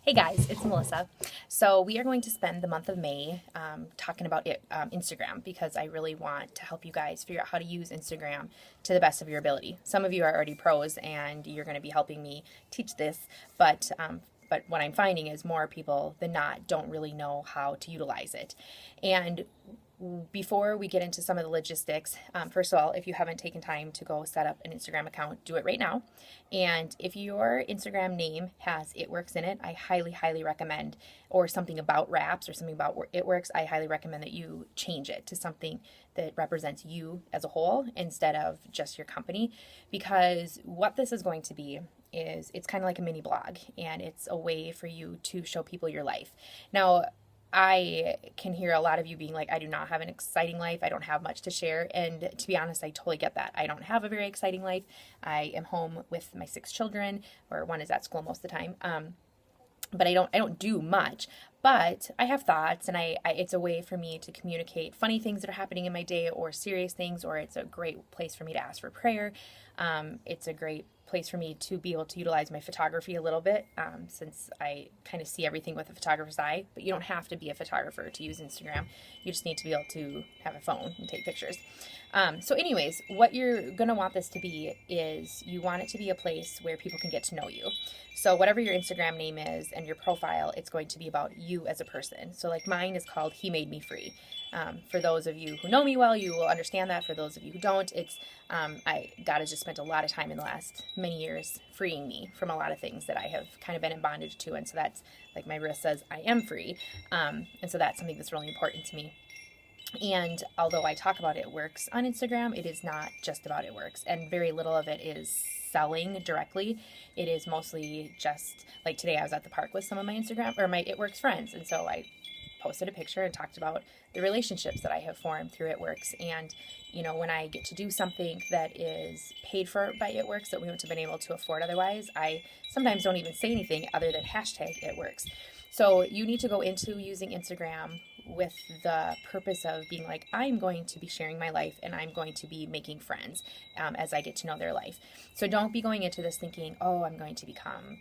Hey guys, it's Melissa. So we are going to spend the month of May talking about Instagram because I really want to help you guys figure out how to use Instagram to the best of your ability. Some of you are already pros and you're going to be helping me teach this, but what I'm finding is more people than not don't really know how to utilize it. And before we get into some of the logistics, first of all, if you haven't taken time to go set up an Instagram account, do it right now. And if your Instagram name has It Works in it, I highly, highly recommend, or something about wraps or something about It Works, I highly recommend that you change it to something that represents you as a whole instead of just your company. Because what this is going to be is it's kind of like a mini blog and it's a way for you to show people your life. Now, I can hear a lot of you being like, I do not have an exciting life. I don't have much to share. And to be honest, I totally get that. I don't have a very exciting life. I am home with my 6 children, or one is at school most of the time. But I don't do much. But I have thoughts, and it's a way for me to communicate funny things that are happening in my day, or serious things, or it's a great place for me to ask for prayer. It's a great place for me to be able to utilize my photography a little bit, since I kind of see everything with a photographer's eye. But you don't have to be a photographer to use Instagram. You just need to be able to have a phone and take pictures. So anyways, what you're going to want this to be is you want it to be a place where people can get to know you. So whatever your Instagram name is and your profile, it's going to be about you as a person. So like mine is called He Made Me Free. For those of you who know me well, you will understand that. For those of you who don't, it's God has just spent a lot of time in the last many years freeing me from a lot of things that I have kind of been in bondage to. And so that's like my wrist says, I am free. And so that's something that's really important to me. And although I talk about It Works on Instagram, it is not just about It Works, and very little of it is selling directly. It is mostly just like today I was at the park with some of my Instagram or my It Works friends, and so I posted a picture and talked about the relationships that I have formed through It Works. And when I get to do something that is paid for by It Works that we wouldn't have been able to afford otherwise, I sometimes don't even say anything other than hashtag It Works. So you need to go into using Instagram with the purpose of being like, I'm going to be sharing my life and I'm going to be making friends as I get to know their life. So don't be going into this thinking, oh, I'm going to become,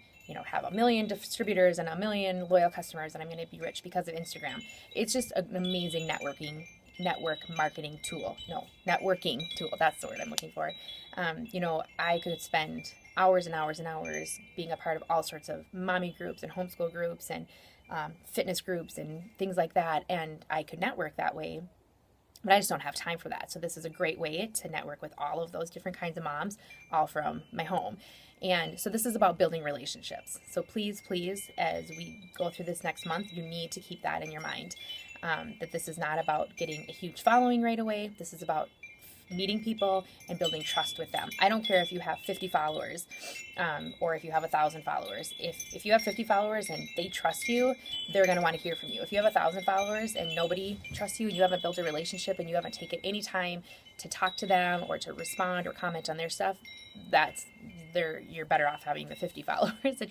have 1 million distributors and 1 million loyal customers and I'm going to be rich because of Instagram. It's just an amazing network marketing tool. No, networking tool. That's the word I'm looking for. I could spend hours and hours and hours being a part of all sorts of mommy groups and homeschool groups and fitness groups and things like that. And I could network that way, but I just don't have time for that. So this is a great way to network with all of those different kinds of moms, all from my home. And so this is about building relationships. So please, please, as we go through this next month, you need to keep that in your mind. That this is not about getting a huge following right away. This is about meeting people and building trust with them. I don't care if you have 50 followers or if you have 1,000 followers. If you have 50 followers and they trust you, they're going to want to hear from you. If you have 1,000 followers and nobody trusts you and you haven't built a relationship and you haven't taken any time to talk to them or to respond or comment on their stuff, you're better off having the 50 followers.